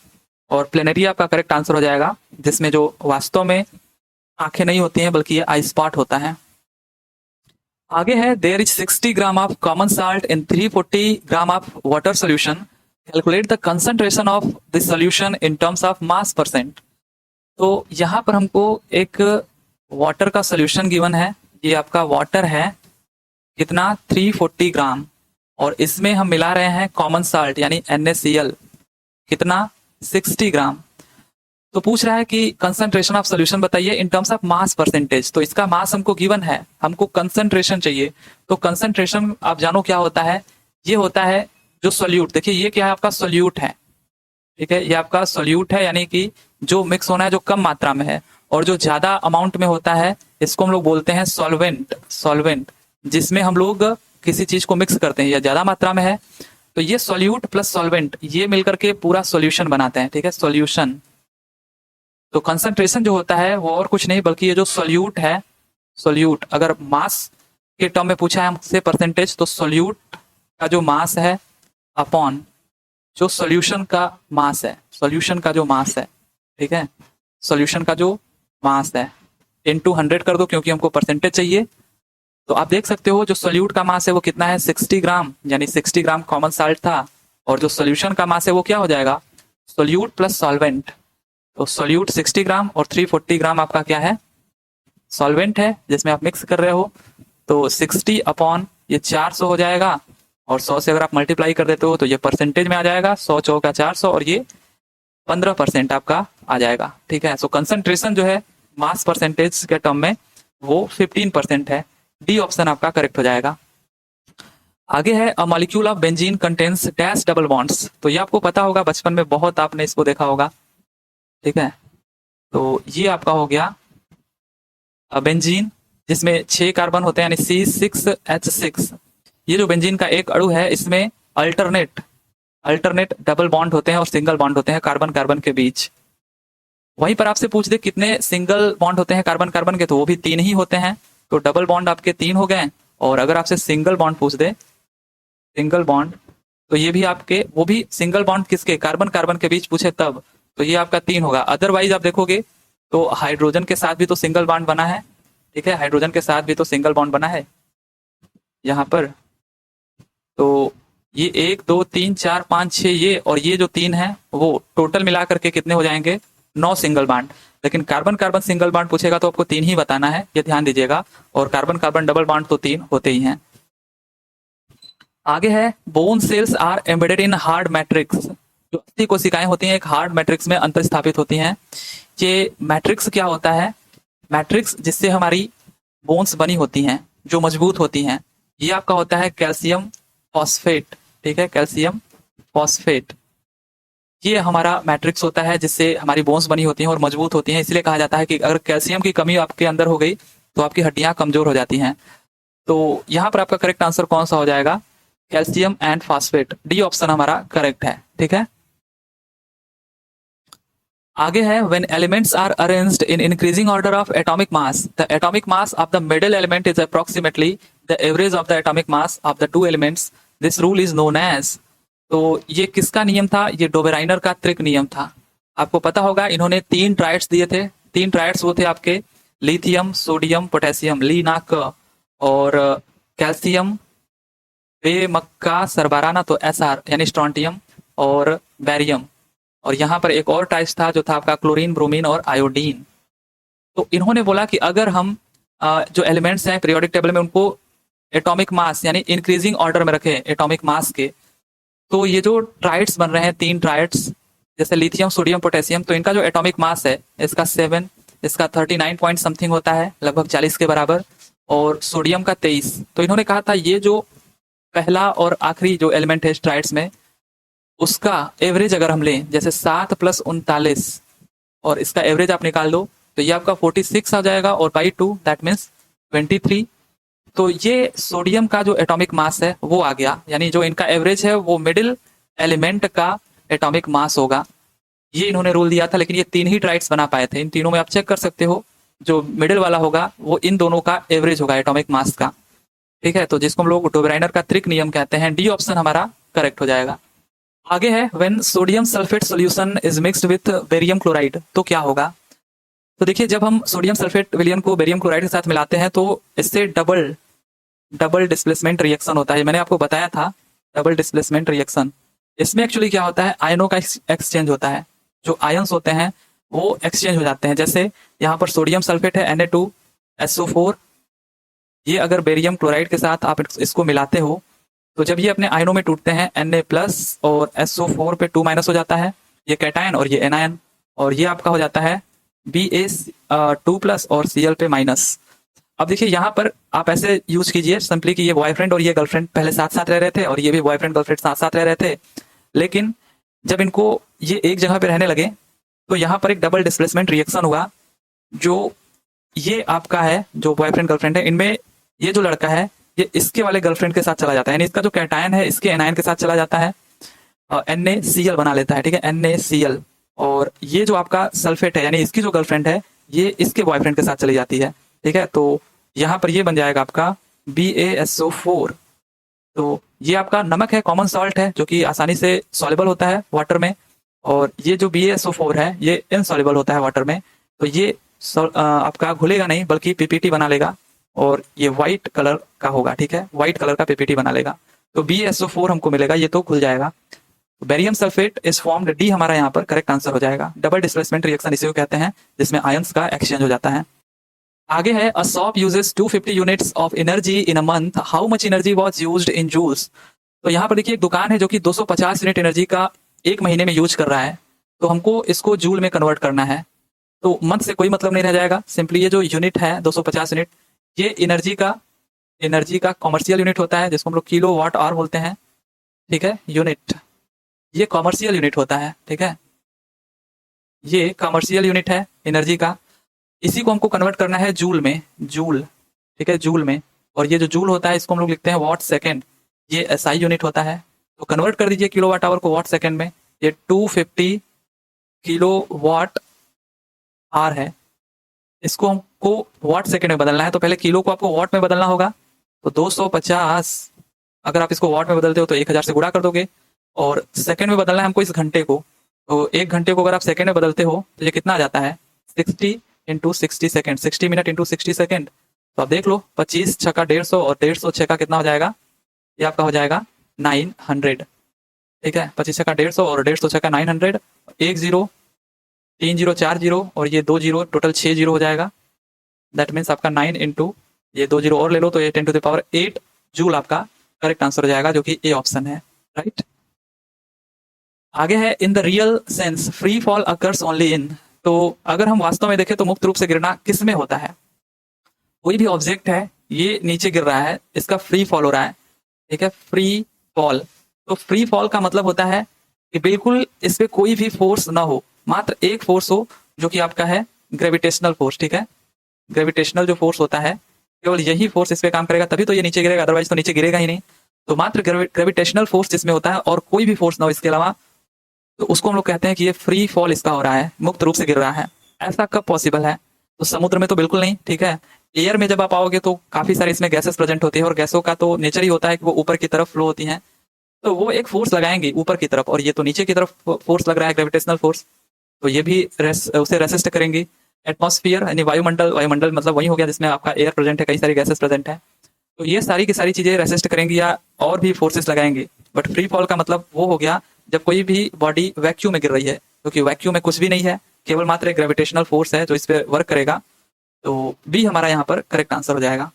Speaker 1: और प्लेनेरिया आपका करेक्ट आंसर हो जाएगा, जिसमें जो वास्तव में आंखें नहीं होती हैं बल्कि ये आई स्पॉट होता है। आगे है there is 60 gram of common salt in 340 gram of water solution, calculate the concentration of this solution in terms of mass percent. तो यहाँ पर हमको एक वाटर का सोल्यूशन गिवन है, ये आपका वाटर है कितना 340 ग्राम, और इसमें हम मिला रहे हैं कॉमन साल्ट यानी NaCl कितना 60 ग्राम। तो पूछ रहा है कि कंसंट्रेशन ऑफ सोल्यूशन बताइए इन टर्म्स ऑफ मास परसेंटेज। तो इसका मास हमको गिवन है, हमको कंसंट्रेशन चाहिए। तो कंसंट्रेशन आप जानो क्या होता है, ये होता है जो सोल्यूट, देखिए ये क्या है आपका सोल्यूट है, ठीक है, ये आपका सोल्यूट है, यानी कि जो मिक्स होना है जो कम मात्रा में है, और जो ज्यादा अमाउंट में होता है इसको हम लोग बोलते हैं सॉल्वेंट, सॉल्वेंट जिसमें हम लोग किसी चीज को मिक्स करते हैं, या ज्यादा मात्रा में है तो ये सॉल्यूट प्लस सॉल्वेंट ये मिलकर के पूरा सॉल्यूशन बनाते हैं, ठीक है, सॉल्यूशन। तो कंसंट्रेशन जो होता है वो और कुछ नहीं बल्कि ये जो सॉल्यूट है, सॉल्यूट अगर मास के टर्म में पूछा है हमसे परसेंटेज, तो सॉल्यूट का जो मास है अपॉन जो सॉल्यूशन का मास है, सॉल्यूशन का जो मास है, ठीक है, सॉल्यूशन का जो मास है इनटू 100 कर दो क्योंकि हमको परसेंटेज चाहिए। तो आप देख सकते हो जो सॉल्यूट का मास है वो कितना है, 60 ग्राम, यानी 60 ग्राम कॉमन साल्ट था। और जो सॉल्यूशन का मास है वो क्या हो जाएगा, सॉल्यूट प्लस सॉल्वेंट। तो सॉल्यूट 60 ग्राम और 340 ग्राम आपका क्या है, सॉल्वेंट है जिसमें आप मिक्स कर रहे हो। तो 60 अपॉन ये 400 हो जाएगा, और 100 से अगर आप मल्टीप्लाई कर देते हो तो ये परसेंटेज में आ जाएगा, 100 चौका 400 और ये 15% आपका आ जाएगा, ठीक है। सो कंसंट्रेशन जो है मास परसेंटेज के टर्म में वो 15% है। डी ऑप्शन आपका करेक्ट हो जाएगा। आगे है a molecule of benzene contains dash double bonds. तो ये आपको पता होगा, बचपन में बहुत आपने इसको देखा होगा, ठीक है। तो ये आपका हो गया बेंजीन जिसमें 6 कार्बन होते हैं यानी C6H6। ये जो बेंजीन का एक अणु है इसमें अल्टरनेट डबल बॉन्ड होते हैं और सिंगल बॉन्ड होते हैं कार्बन कार्बन के बीच। वहीं पर आपसे पूछ दे कितने सिंगल बॉन्ड होते हैं कार्बन कार्बन के, तो वो भी 3 ही होते हैं। तो डबल बॉन्ड आपके 3 हो गए। और अगर आपसे सिंगल बॉन्ड पूछ दे, सिंगल बॉन्ड, तो ये भी आपके, वो भी सिंगल बॉन्ड किसके, कार्बन कार्बन के बीच पूछे तब, तो ये आपका 3 होगा। अदरवाइज आप देखोगे तो हाइड्रोजन के साथ भी तो सिंगल बॉन्ड बना है, ठीक है, हाइड्रोजन के साथ भी तो सिंगल बॉन्ड बना है यहाँ पर। तो ये 1 2 3 4 5 6 ये, और ये जो 3 है वो टोटल मिला करके कितने हो जाएंगे, 9 सिंगल बॉन्ड। लेकिन कार्बन कार्बन सिंगल बॉन्ड पूछेगा तो आपको 3 ही बताना है, ये ध्यान दीजिएगा। और कार्बन कार्बन डबल बॉन्ड तो 3 होते ही हैं। आगे है bone cells are embedded in hard matrix. जो अस्थि कोशिकाएं होती हैं एक हार्ड मैट्रिक्स में अंतर स्थापित होती हैं। ये मैट्रिक्स क्या होता है, मैट्रिक्स जिससे हमारी बोन्स बनी होती हैं जो मजबूत होती हैं, ये आपका होता है कैल्शियम फॉस्फेट, ठीक है, कैल्शियम फॉस्फेट। ये हमारा मैट्रिक्स होता है जिससे हमारी बोन्स बनी होती हैं और मजबूत होती हैं। इसलिए कहा जाता है कि अगर कैल्शियम की कमी आपके अंदर हो गई तो आपकी हड्डियां कमजोर हो जाती हैं। तो यहाँ पर आपका करेक्ट आंसर कौन सा हो जाएगा, calcium and phosphate. D option हमारा करेक्ट है, ठीक है। आगे है when elements are arranged in increasing order of atomic mass, the atomic mass of the middle element is approximately the average of the atomic mass of the 2 elements. This rule is known as. तो ये किसका नियम था, ये Dobereiner का त्रिक नियम था। आपको पता होगा इन्होंने 3 ट्राइड्स दिए थे। 3 ट्राइड्स वो थे आपके लिथियम सोडियम पोटेशियम, ली ना क, और कैल्शियम बे मक्का सरबाराना तो SR यानी स्ट्रॉन्टियम, और बैरियम। और यहाँ पर एक और टाइप था जो था आपका क्लोरीन ब्रोमीन और आयोडीन। तो इन्होंने बोला कि अगर हम जो एलिमेंट्स हैं पीरियोडिक टेबल में उनको एटॉमिक मास यानी इंक्रीजिंग ऑर्डर में रखें एटॉमिक मास के, तो ये जो ट्राइड्स बन रहे हैं 3 ट्राइड्स जैसे लिथियम सोडियम पोटेशियम, तो इनका जो एटॉमिक मास है इसका 7, इसका 39 पॉइंट समथिंग होता है, लगभग 40 के बराबर, और सोडियम का 23। तो इन्होंने कहा था ये जो पहला और आखिरी जो एलिमेंट है ट्राइड्स में उसका एवरेज अगर हम लें जैसे 7 + 39 और इसका एवरेज आप निकाल दो तो ये आपका 46 आ जाएगा, और बाई 2 दैट मीन्स 23। तो ये सोडियम का जो एटॉमिक मास है वो आ गया, यानी जो इनका एवरेज है वो मिडिल एलिमेंट का एटॉमिक मास होगा। ये इन्होंने रूल दिया था, लेकिन ये 3 ही ट्राइड्स बना पाए थे। इन तीनों में आप चेक कर सकते हो जो मिडिल वाला होगा वो इन दोनों का एवरेज होगा एटॉमिक मास का, ठीक है। तो जिसको हम लोग डोबेराइनर का त्रिक नियम कहते हैं। डी ऑप्शन हमारा करेक्ट हो जाएगा। आगे है when sodium sulphate solution is mixed with barium chloride, तो क्या होगा। तो देखिए जब हम सोडियम सल्फेट विलयन को बेरियम क्लोराइड के साथ मिलाते हैं तो इससे डबल डिस्प्लेसमेंट रिएक्शन होता है। मैंने आपको बताया था डबल डिस्प्लेसमेंट रिएक्शन। इसमें एक्चुअली क्या होता है, आयनों का एक्सचेंज होता है। जो आयन्स होते हैं वो एक्सचेंज हो जाते हैं। जैसे यहाँ पर सोडियम सल्फेट है Na2SO4, ये अगर बेरियम क्लोराइड के साथ आप इसको मिलाते हो तो जब ये अपने आयनों में टूटते हैं Na+ और SO4 पे 2- हो जाता है, ये कैटायन और ये एनायन, और ये आपका हो जाता है Ba2+ और Cl पे माइनस। अब देखिए यहाँ पर आप ऐसे यूज कीजिए सिंपली कि ये बॉयफ्रेंड और ये गर्लफ्रेंड पहले साथ साथ रह रहे थे और ये भी बॉयफ्रेंड गर्लफ्रेंड साथ साथ रह रहे थे, लेकिन जब इनको ये एक जगह पे रहने लगे तो यहाँ पर एक डबल डिस्प्लेसमेंट रिएक्शन हुआ। जो ये आपका है जो बॉयफ्रेंड गर्लफ्रेंड है, इनमें ये जो लड़का है ये इसके वाले गर्लफ्रेंड के साथ चला जाता है, यानी इसका जो कैटायन है इसके एनायन के साथ चला जाता है, NaCl बना लेता है, ठीक है, NaCl। और ये जो आपका सल्फेट है यानी इसकी जो गर्लफ्रेंड है ये इसके बॉयफ्रेंड के साथ चली जाती है, ठीक है। तो यहाँ पर ये बन जाएगा आपका BaSO4। तो ये आपका नमक है, कॉमन सॉल्ट है, जो कि आसानी से सॉल्युबल होता है वाटर में। और ये जो BaSO4 है ये इनसॉल्युबल होता है वाटर में। तो ये आपका घुलेगा नहीं बल्कि PPT बना लेगा और ये व्हाइट कलर का होगा, ठीक है, व्हाइट कलर का PPT बना लेगा। तो BaSO4 हमको मिलेगा, ये तो घुल जाएगा। Barium sulphate is formed, D हमारा यहाँ पर करेक्ट आंसर हो जाएगा। डबल डिस्प्लेसमेंट रिएक्शन इसे कहते हैं जिसमें आयंस का एक्सचेंज हो जाता है। आगे है a shop uses 250 units of energy in a month, how much energy was used in joules. तो यहाँ पर देखिए एक दुकान है जो कि 250 यूनिट एनर्जी का एक महीने में यूज कर रहा है, तो हमको इसको जूल में कन्वर्ट करना है। तो मंथ से कोई मतलब नहीं रह जाएगा, सिंपली ये जो यूनिट है 250 यूनिट ये एनर्जी का कॉमर्शियल यूनिट होता है जिसको हम लोग किलो वाट आवर बोलते हैं, ठीक है, यूनिट, ये कॉमर्शियल यूनिट होता है, ठीक है, ये कॉमर्शियल यूनिट है एनर्जी का। इसी को हमको कन्वर्ट करना है जूल में, जूल, ठीक है, जूल में। और ये जो जूल होता है इसको हम लोग लिखते हैं वाट सेकेंड, ये SI यूनिट होता है। तो कन्वर्ट कर दीजिए किलो वाट आवर को वाट सेकेंड में, ये 250 किलो वाट आवर है, इसको हमको वाट सेकेंड में बदलना है। तो पहले किलो को आपको वाट में बदलना होगा, तो 250 अगर आप इसको वाट में बदलते हो तो 1000 से गुणा कर दोगे, और सेकेंड में बदलना है हमको इस घंटे को। तो एक घंटे को अगर आप सेकेंड में बदलते हो तो ये कितना आ जाता है 60 into 60 second, 60 minute into 60 second. तो आप देख लो 25 छक्का 150 और 150 छक्का कितना हो जाएगा, ये आपका हो जाएगा 900, ठीक है, 25 छक्का 150 और 150 छक्का 900, 1 0 3 0 4 0 और ये 2 0, टोटल 6 0 हो जाएगा। दैट मीन्स आपका 9 इंटू ये 2 0 और ले लो तो ये 10⁸ जूल आपका करेक्ट आंसर हो जाएगा, जो कि ए ऑप्शन है, राइट। आगे है in the real sense free fall occurs only in. तो अगर हम वास्तव में देखें तो मुक्त रूप से गिरना किस में होता है, कोई भी ऑब्जेक्ट है ये नीचे गिर रहा है, इसका फ्री फॉल हो रहा है, ठीक है, फ्री फॉल। तो फ्री फॉल का मतलब होता है कि बिल्कुल इस पे कोई भी फोर्स ना हो, मात्र एक फोर्स हो जो कि आपका है ग्रेविटेशनल फोर्स, ठीक है, ग्रेविटेशनल जो फोर्स होता है केवल यही फोर्स इस पे काम करेगा तभी तो ये नीचे गिरेगा, अदरवाइज तो नीचे गिरेगा ही नहीं। तो मात्र ग्रेविटेशनल फोर्स जिसमें होता है और कोई भी फोर्स ना हो इसके अलावा, तो उसको हम लोग कहते हैं कि ये फ्री फॉल इसका हो रहा है, मुक्त रूप से गिर रहा है। ऐसा कब पॉसिबल है, तो समुद्र में तो बिल्कुल नहीं, ठीक है। एयर में जब आप आओगे तो काफी सारी इसमें गैसेस प्रेजेंट होती है और गैसों का तो नेचर ही होता है कि वो ऊपर की तरफ फ्लो होती हैं, तो वो एक फोर्स लगाएंगे ऊपर की तरफ, और ये तो नीचे की तरफ फोर्स लग रहा है ग्रेविटेशनल फोर्स, तो ये भी उसे रेसिस्ट करेंगी। एटमॉस्फेयर यानी वायुमंडल, वायुमंडल मतलब वही हो गया जिसमें आपका एयर प्रेजेंट है, कई सारी गैसेस प्रेजेंट है, तो ये सारी की सारी चीजें रेसिस्ट करेंगी या और भी फोर्सेस लगाएंगी। बट फ्री फॉल का मतलब वो हो गया जब कोई भी बॉडी वैक्यूम में गिर रही है, क्योंकि वैक्यूम में कुछ भी नहीं है, केवल मात्र एक ग्रेविटेशनल फोर्स है जो इस पे वर्क करेगा। तो बी हमारा यहाँ पर करेक्ट आंसर हो जाएगा।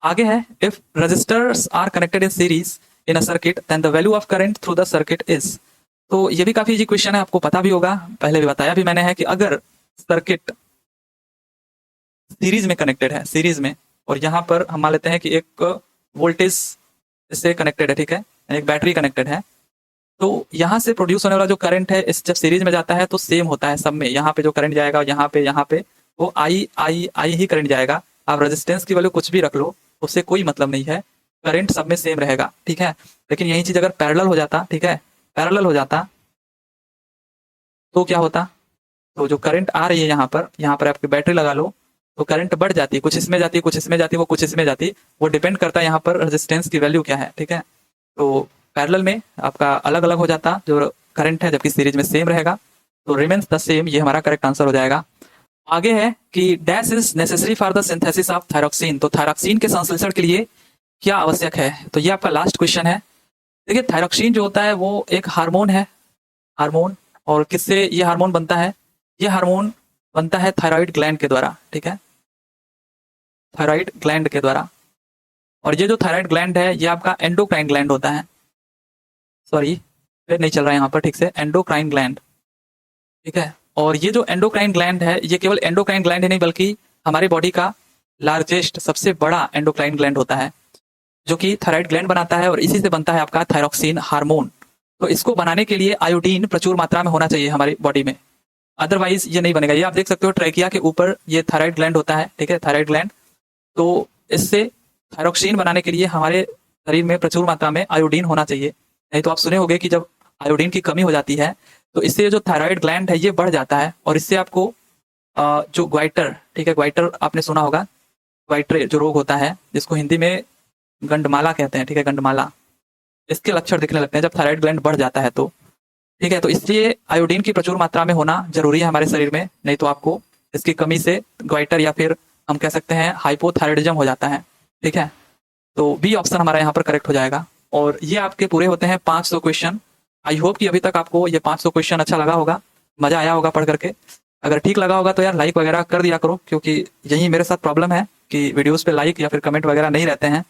Speaker 1: आगे है if resistors are connected in series in a circuit then the value of current through the circuit is. तो ये भी काफी इजी क्वेश्चन है, आपको पता भी होगा, पहले भी बताया भी मैंने है कि अगर सर्किट सीरीज में कनेक्टेड है, सीरीज में, और यहाँ पर हम मान लेते हैं कि एक वोल्टेज से कनेक्टेड है, ठीक है, एक बैटरी कनेक्टेड है, तो यहाँ से प्रोड्यूस होने वाला जो करंट है इस जब सीरीज में जाता है तो सेम होता है सब में। यहाँ पे जो करंट जाएगा यहाँ पे वो आई ही करंट जाएगा। आप रेजिस्टेंस की वैल्यू कुछ भी रख लो, उससे कोई मतलब नहीं है, करंट सब में सेम रहेगा, ठीक है। लेकिन यही चीज अगर पैरेलल हो जाता, ठीक है, पैरेलल हो जाता तो क्या होता, तो जो करंट आ रही है यहाँ पर आपकी बैटरी लगा लो तो करंट बढ़ जाती, कुछ इसमें जाती, कुछ इसमें जाती, वो कुछ इसमें जाती, वो डिपेंड करता है यहाँ पर रेजिस्टेंस की वैल्यू क्या है, ठीक है। तो पैरेलल में आपका अलग अलग हो जाता जो करंट है, जबकि सीरीज में सेम रहेगा, तो रिमेन्स द सेम, ये हमारा करेक्ट आंसर हो जाएगा। आगे है कि dash is necessary for the synthesis of thyroxine. तो थायरॉक्सिन के संश्लेषण के लिए क्या आवश्यक है, तो ये आपका लास्ट क्वेश्चन है। देखिए थायरॉक्सिन जो होता है वो एक हार्मोन है, हार्मोन, और किससे ये हार्मोन बनता है, ये हार्मोन बनता है थायराइड ग्लैंड के द्वारा, ठीक है, थायराइड ग्लैंड के द्वारा। और ये जो थायराइड ग्लैंड है ये आपका एंडोक्राइन ग्लैंड होता है, सॉरी फिर नहीं चल रहा है यहाँ पर ठीक से, एंडोक्राइन ग्लैंड, ठीक है। और ये जो एंडोक्राइन ग्लैंड है ये केवल एंडोक्राइन ग्लैंड ही नहीं बल्कि हमारी बॉडी का लार्जेस्ट, सबसे बड़ा एंडोक्राइन ग्लैंड होता है, जो कि थायराइड ग्लैंड बनाता है, और इसी से बनता है आपका थायरॉक्सिन हार्मोन। तो इसको बनाने के लिए आयोडीन प्रचुर मात्रा में होना चाहिए हमारी बॉडी में, अदरवाइज ये नहीं बनेगा। ये आप देख सकते हो ट्रैकिया के ऊपर ये थायराइड ग्लैंड होता है, ठीक है, थायराइड ग्लैंड, तो इससे थायरॉक्सिन बनाने के लिए हमारे शरीर में प्रचुर मात्रा में आयोडीन होना चाहिए। नहीं तो आप सुने होंगे कि जब आयोडीन की कमी हो जाती है तो इससे जो थायराइड ग्लैंड है ये बढ़ जाता है और इससे आपको जो ग्वाइटर, ठीक है, ग्वाइटर आपने सुना होगा, ग्वाइटर जो रोग होता है जिसको हिंदी में गंडमाला कहते हैं, ठीक है, गंडमाला, इसके लक्षण दिखने लगते हैं जब थायराइड ग्लैंड बढ़ जाता है तो, ठीक है। तो इसलिए आयोडीन की प्रचुर मात्रा में होना जरूरी है हमारे शरीर में, नहीं तो आपको इसकी कमी से ग्वाइटर या फिर हम कह सकते हैं हाइपोथायराइडिज्म हो जाता है, ठीक है। तो बी ऑप्शन हमारा यहाँ पर करेक्ट हो जाएगा। और ये आपके पूरे होते हैं 500 क्वेश्चन। आई होप कि अभी तक आपको ये 500 क्वेश्चन अच्छा लगा होगा, मजा आया होगा पढ़ करके। अगर ठीक लगा होगा तो यार लाइक वगैरह कर दिया करो, क्योंकि यही मेरे साथ प्रॉब्लम है कि वीडियोस पे लाइक या फिर कमेंट वगैरह नहीं रहते हैं,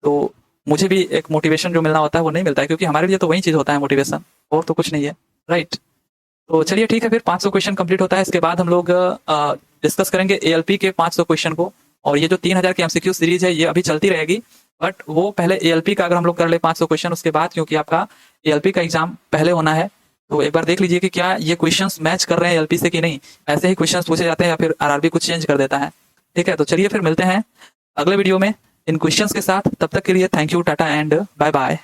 Speaker 1: तो मुझे भी एक मोटिवेशन जो मिलना होता है वो नहीं मिलता है, क्योंकि हमारे लिए तो वही चीज़ होता है मोटिवेशन, और तो कुछ नहीं है, राइट। तो चलिए ठीक है, फिर 500 क्वेश्चन कंप्लीट होता है, इसके बाद हम लोग डिस्कस करेंगे एएलपी के 500 क्वेश्चन को। और ये जो 3000 की एमसीक्यू सीरीज है ये अभी चलती रहेगी, बट वो पहले एएलपी का अगर हम लोग कर ले 500 क्वेश्चन, उसके बाद क्योंकि आपका एएलपी का एग्जाम पहले होना है, तो एक बार देख लीजिए कि क्या ये क्वेश्चंस मैच कर रहे हैं एएलपी से कि नहीं, ऐसे ही क्वेश्चंस पूछे जाते हैं या फिर आरआरबी कुछ चेंज कर देता है, ठीक है। तो चलिए फिर मिलते हैं अगले वीडियो में इन क्वेश्चंस के साथ, तब तक के लिए thank you, tata and bye bye.